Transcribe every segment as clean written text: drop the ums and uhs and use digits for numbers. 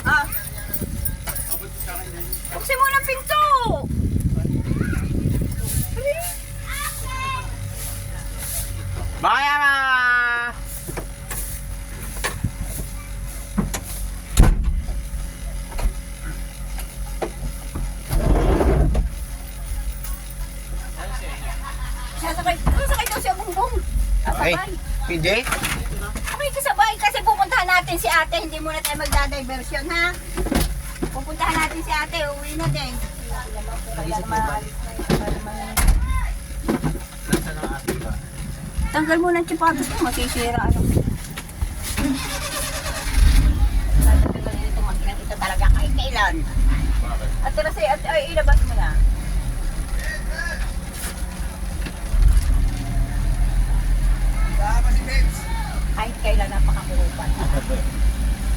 Ah. Buksin mo ng pinto. Bye, ma! Sasakay daw siya bumbong. Ay, Sasabay. hindi. Okay, kasabay kasi pupuntahan natin si ate. Hindi muna tayo magdadiversion, ha? Pupuntahan natin si ate. Uwi na din. Tanggal mo ng tsipatos mo. Masisira. Ano? Ito talaga kahit kailan. At kasi, ay, ilabas mo na. Kahit kailan napakakurupan.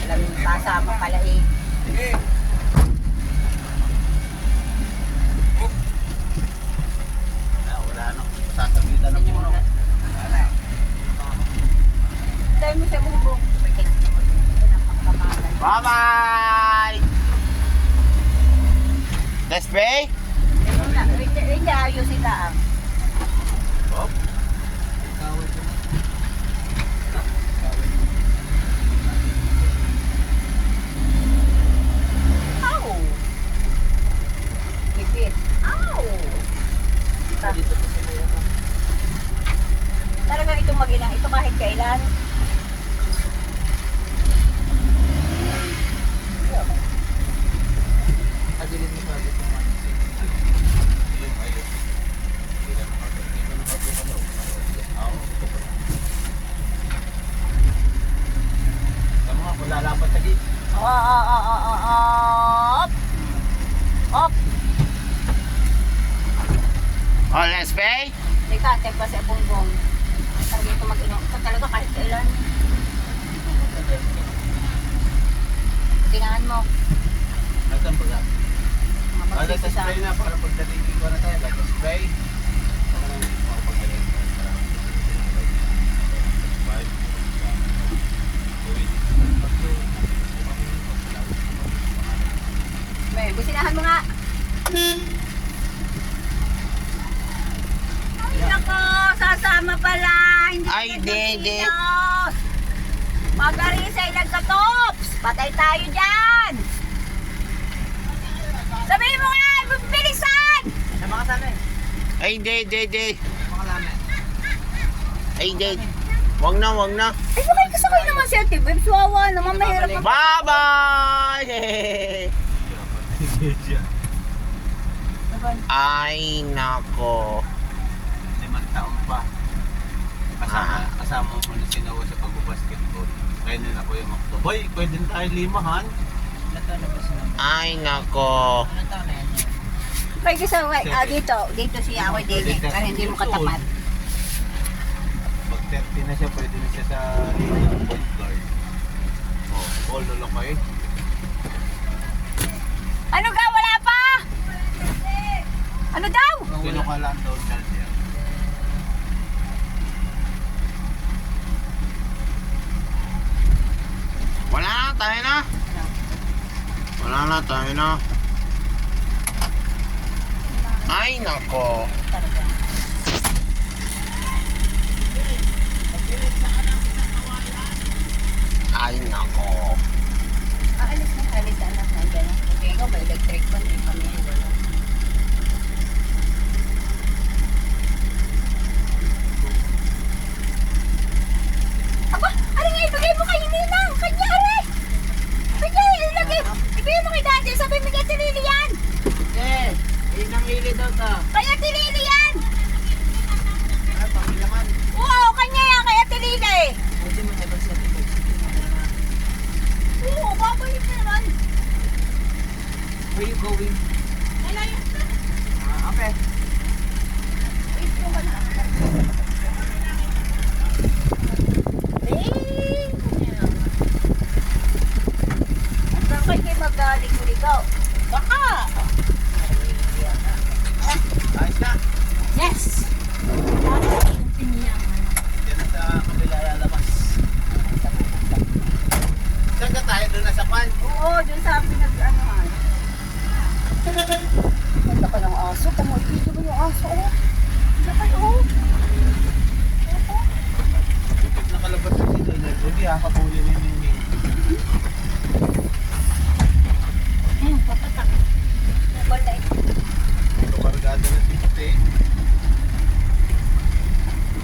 Alam mo, kasama pala eh. Wala nang sasabitan ng puno. Dahil mo siya bubong. Bye-bye! Let's pray? Hindi, ayusin lang. Oh. Ow! Ipit. Ow! Talagang itong mag-ilang. Ito kahit kailan. Lalapat lagi. Op! Op! Oh, let's pray? Teka, tempa sa bongbong. Talaga ito mag-ilang. Ito talaga kahit kailan. Tinahan mo. Nasaan ba? Mga Let's magsisisa. pray na para pagdating ko na tayo. Let's pray. May, businahan mo nga. Ay, nako, sasama pala. Hindi Ay, hindi. Magarisay nagkatops. Patay tayo dyan. Sabihin mo nga, bilisan. Sa mga sana eh. Ay, hindi. Ay, hindi. Wag na. Ay, sakay naman si Ate Bebs. Wawa naman, mahirap. Bye-bye! Ay, nako. 5 taon pa. Kasama mo na sinawa sa pag-basketball. Kaya nila ko yung makto. Boy, pwede tayo limahan. Ay, nako. Pwede sa dito siya ako din eh. Para hindi mo katapat. Pag 30 na siya, pwede na siya sa point guard. Oh, all lolo kayo. Ano ga? Wala pa? Ano daw? Kino ka lang daw dyan siya. Wala na, tayo na. Ay, nako. Ay, nako. Alis anak nandiyan. Hindi ikaw may electric pan. Hindi kami wala. Aba, ano nga ibigay mo kay Ninang? Kanya, are! Kanya, ilagay. Ibigay mo kay Daddy. Sabi mo kay Tilili yan. Yes, inang hili daw ta. Kaya Tilili yan. Ay, pangilaman. Oo, kanya yan. Kaya Tilili. Pwede mo sa sa Oo, babalik na naman. Where you going? Malayo na. Okay. Wait ko ba na? Ang saan kayo magaling mo ligaw? Baka! Ayos na. Yes! Yan na sa kabila lalabas. Saan ka tayo doon na sa pan. Oo, dun sa pinag-anuhan. Ang laki ng aso. Pamulpito mo yung aso, oh. Ang laki, oh. Opo. Kapag nakalabas na si Daniel, hindi kakapuli rin yung name. Papatak. Nabalay. Ito kargado na si Puti.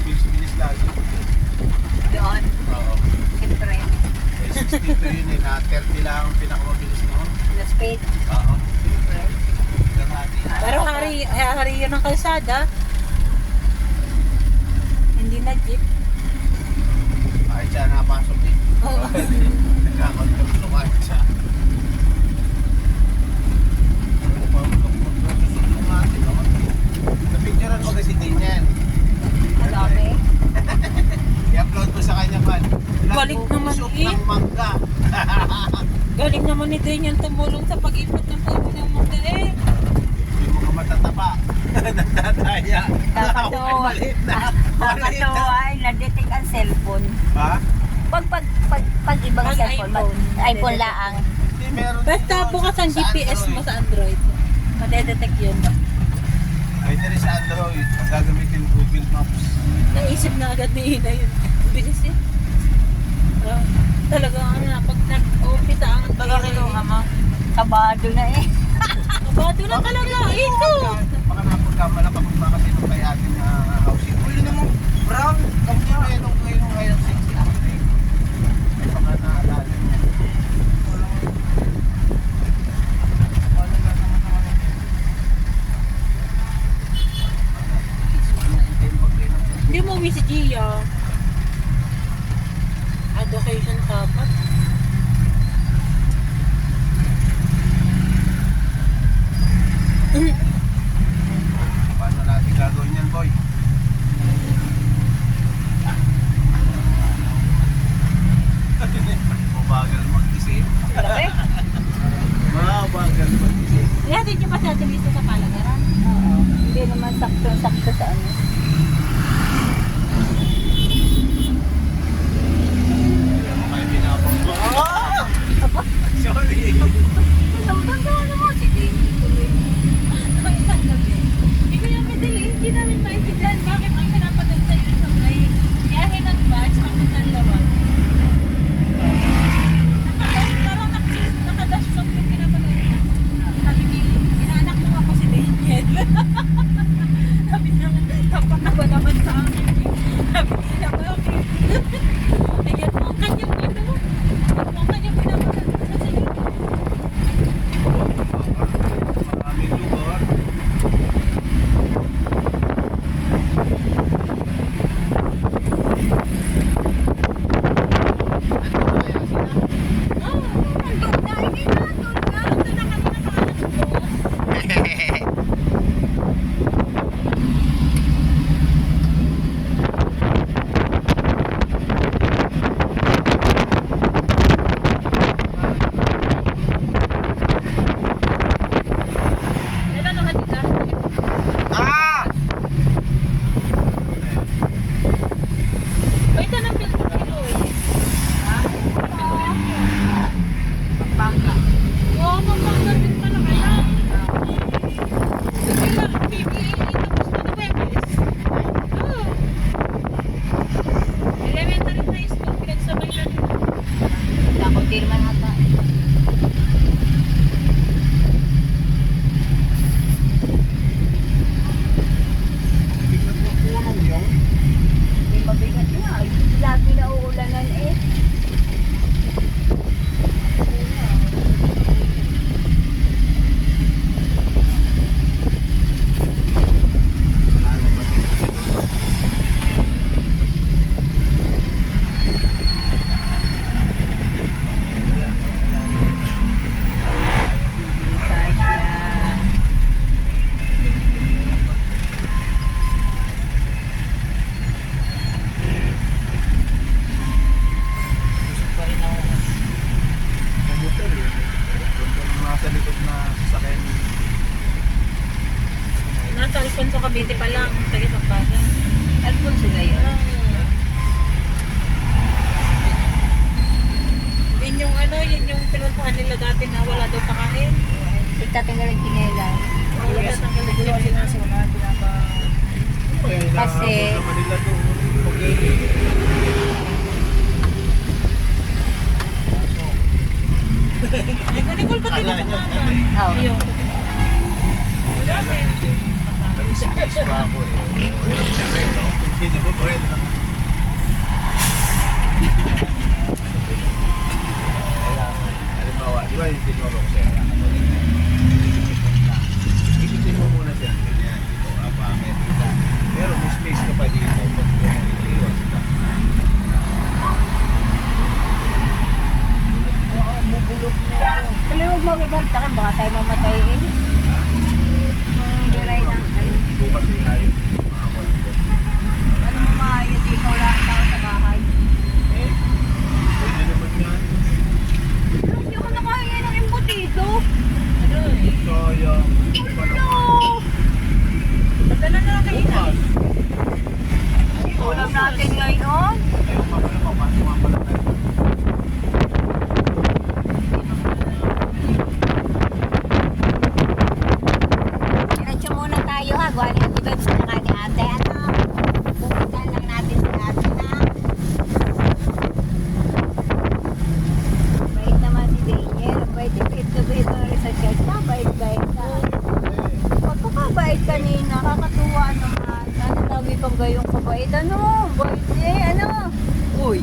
Bilis-bilis lagi. Doon. Oo. Siyempre. Eh, 62 yun eh. Na 30 lang ang pinakamabilis noon. Na speed. Oo. Siyempre. Hanggang natin. Pero hari yun ang kalsada. Hindi na jeep. Kahit siya napasok eh. Oo. Nagkakontrol kahit siya. Susunod natin. Napicturean mo kasi din yan. Ang dami. I-upload mo sa kanya man. Balik naman Lusok eh. ng mangga. Galing naman ni Daniel tumulong sa pag-ipot ng puno ng mga eh. Hindi mo ka matatapa. Nagdadaya. Kakatuwa. Ay, maliit na. Maliit na. Kakatuwa ay na-detect ang cellphone. Ha? Pag ibang Pag cellphone, iPhone. iPhone laang. Hindi, meron Basta dito bukas ang sa GPS mo Android. sa Android. Madedetect yun. Pwede rin sa Android. Ang gagamitin Google Maps. Naisip na agad ni Ina yun. Bilis eh. Talaga ano na, pag nag-umpisa ang Pagkakiluha mo. Kabado na eh. Kabado na talaga. Ito. Baka napagkamala kapag makasi ng may ating housing. Uy, naman, brown. Kung sino yun nung ngayon 60. Baka naalala niya. Wala na naman naman. Hindi mo uwi si Gia. Education dapat. Paano natin gagawin yan, boy? Mabagal mag-isip. Laki. Mabagal mag-isip. Ihatid niyo pa sa atin dito sa Palagaran. Oo. Hindi naman sakto-sakto sa ano. May pinapang ko. Ah! Sorry. Ang banda naman si David. Ang isang gabi. Hindi ko yung madali. Hindi namin maintindihan bakit ang pinapadal sa iyo sa may biyahe ng batch papuntang Lawag. Parang nakadash lang yung pinapadal. Sabi ni, inaanak mo ako si Daniel. Sabi niya, tapak na ba naman sa akin? Sabi niya, bakit? Ayan mo, ang kanyang ano? Ang kanyang pinapadal sa iyo. Maraming lugar. Ah! Elementary high school, pinagsabay na rin. Nakontirman ata. Bigla po puno yun. Hindi mabigat nga. Lagi na uulanan eh. Gusto pa rin ako. Ang motor eh. Doon nasa likod na sasakyan. Nasa Alfonso Cavite pa lang, sa isang baga. Alfonso na yun. Binyo yung ano, yun yung pinuntahan nila dati na wala daw pakain. Itatinggal ang kinela. Wala daw tanggalin sila. Kasi, Manila doon. Ay, kanikol ka din ang mga. oh, Ayun. Hindi mo pwede na. Halimbawa, di ba yung tinurok siya? Ipitin mo muna siya. Ganyan, dito, Amerika. Pero may space ka pa dito. Pag iiwas ka. tuloy huwag mo bibagtakan, baka tayo mamatay eh. Diray ng, Bukas yung ngayon. ano mo maayos, ikaw lang tao sa bahay. Pwede naman yan. Hindi ko nakaya ng embutido. Ano eh. Sayang. Hindi pa No! naman. Padala na lang kayo na. Bukas. Ulam natin ngayon. Ayun pa pala, papasok nga pala tayo. Diretso muna tayo ha. Gawa ni Ate Bebs na ni ate. Ano? Pupunta lang natin si ate na. Bait naman si Daniel. Bait ito rin sa church na. Bait ka. Pagkakabait kanina. Kakatuwa naman. Ano lagi kang gayong kabait? Ano? Bait eh. Ano? Uy.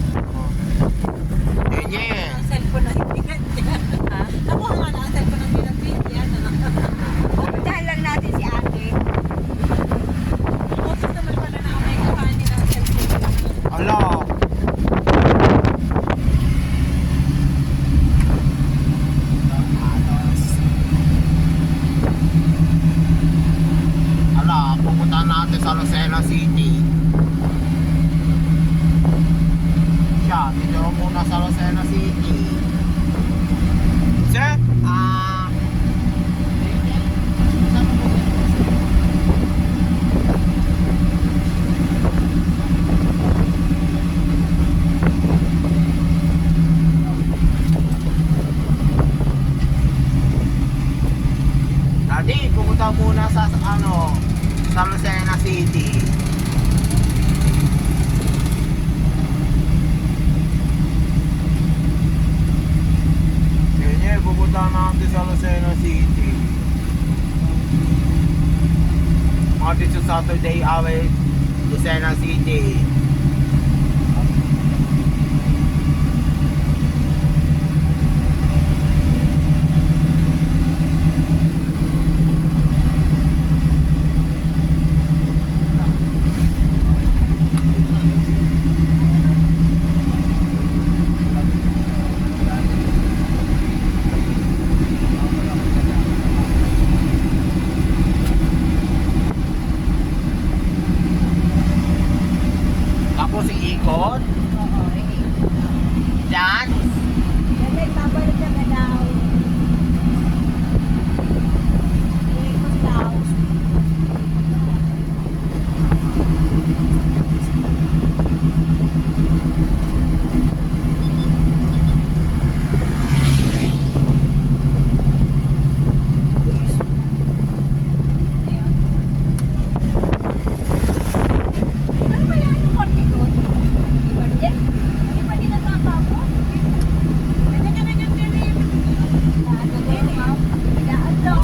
Ganyan. Ang cellphone na ibigay niya. Ha? Nakuha nga na ang cellphone ng binabigyan. Pupuntahan lang natin si ate. Tapos naman pala na may kakain nila ang cellphone. Ala. Ala, pupunta natin sa Lucena City. Siya, dito muna sa Lucena City. Sir? Daddy, pupunta muna sa sa Lucena City. Ganyan, pupunta natin sa Lucena City. Monday to Saturday, away Lucena City. Tapos iikot. Oo, eh. Diyan. Yan ay babalik na daw. Ikot daw. Ano ba yan yung korte doon? Hindi ba din nagkakabo? Ganyan-ganyan din eh. Ano din ha? Daan daw.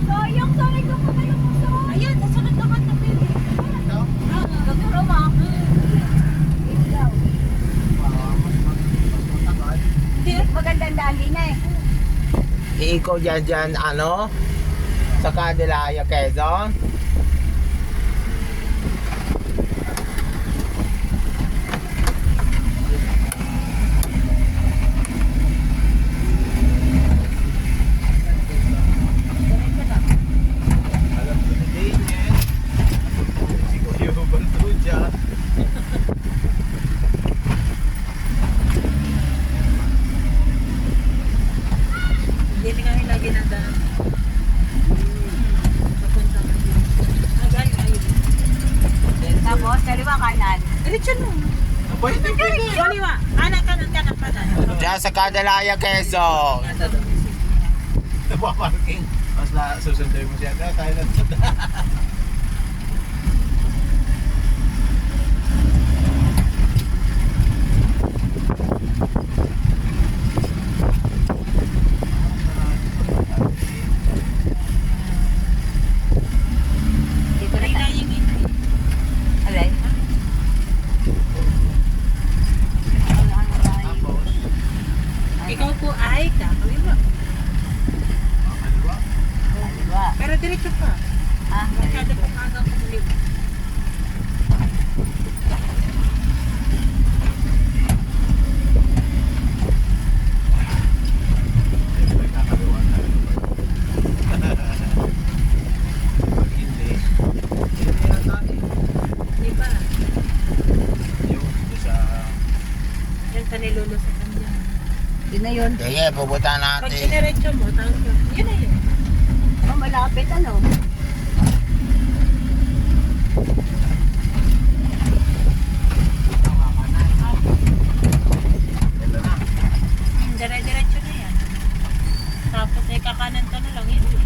Sayang, sanay ka pa kayo mo sa. Ayan, nasunod naman na baby. Gagaro ma. Ikaw. Magandang dali na eh. Iikot dyan, sa Candelaria, Quezon. Alam ko na din yan. Si Kuya Banto dyan. Hindi nga yung lagi na daan. Papunta ka din. Ay, ayun. Tapos, kaliwa kanan. Diretso nun. Pwede, pwede. Kaliwa. Kanan, kanan, kanan, kanan. Diyan sa Candelaria, Quezon. Napaparking. Mas susunduin mo siya. Tayo na. Dito na Ay, tayo. yung hindi. Alay. Tapos, Ikaw po ay kakaliwa. kaliwa. Kaliwa. Pero diretso pa. Ah, Masyado po hanggang kumuliwa. Siyempre, kakaliwa tayo. Pag hindi, hindi yata eh. Di ba? Yung dito sa... Yan sa nilulo sa kanya. yun na yun. Sige, pupunta Pag natin. diniretso mo, tanggap. Yun na yun. Oh, malapit ano. Ito na. Dire-diretso na yan. Tapos ay kakanan ka na lang. Yun na.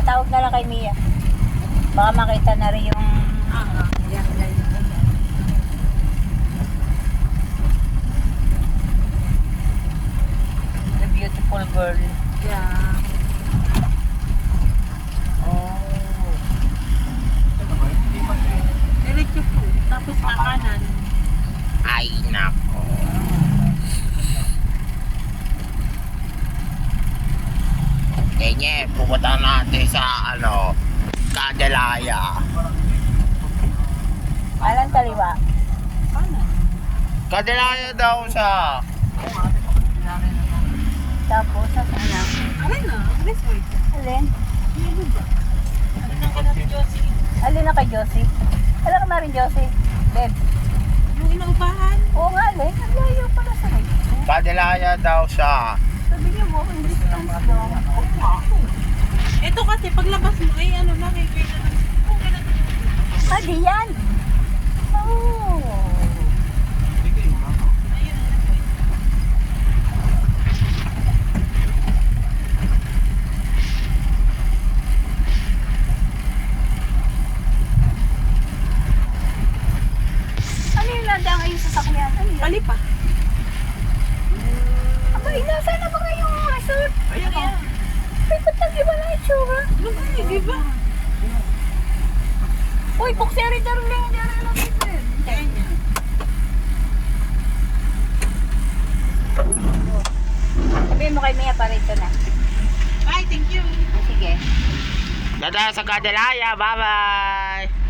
Tawag na lang kay Mia. Baka makita na rin yung... Yan, yan, yan. The beautiful girl. Yeah. Oh. Ito ba? Hindi pa eh. Diretso po. Tapos kakanan. Ay, nako. Sige, pupunta natin sa ano, Candelaria. Alan kaliwa. Kanan. Candelaria daw sa... Tapos, sa sana. Alin na? This way. Alin? Ano ba? Alin na ka na si Josie? Alin na kay Josie? Alam ka na rin Josie? Beb. Yung inaupahan. Oo nga, Alin. Ang layo pala sa rin. Candelaria daw sa... Sabi niyo, walking distance daw. Oo nga. Ito kasi paglabas mo ay ano lang eh. Kaya na. Okay na. Ah, di yan. Oh. Hindi kayo ba? Ayun. Ano yung landang ay sasakyan? Ano yun? Kali pa. Abay, nasa na ba kayong resort? Ayan o. Ay, ba't nag-iba na itsura? Ano ba eh, di ba? Uy, bukseri darling. Diyan lang dito eh. Kaya niya. Sabihin mo kay Mia, parito na. Bye, thank you. Sige. Dada sa Candelaria, bye-bye!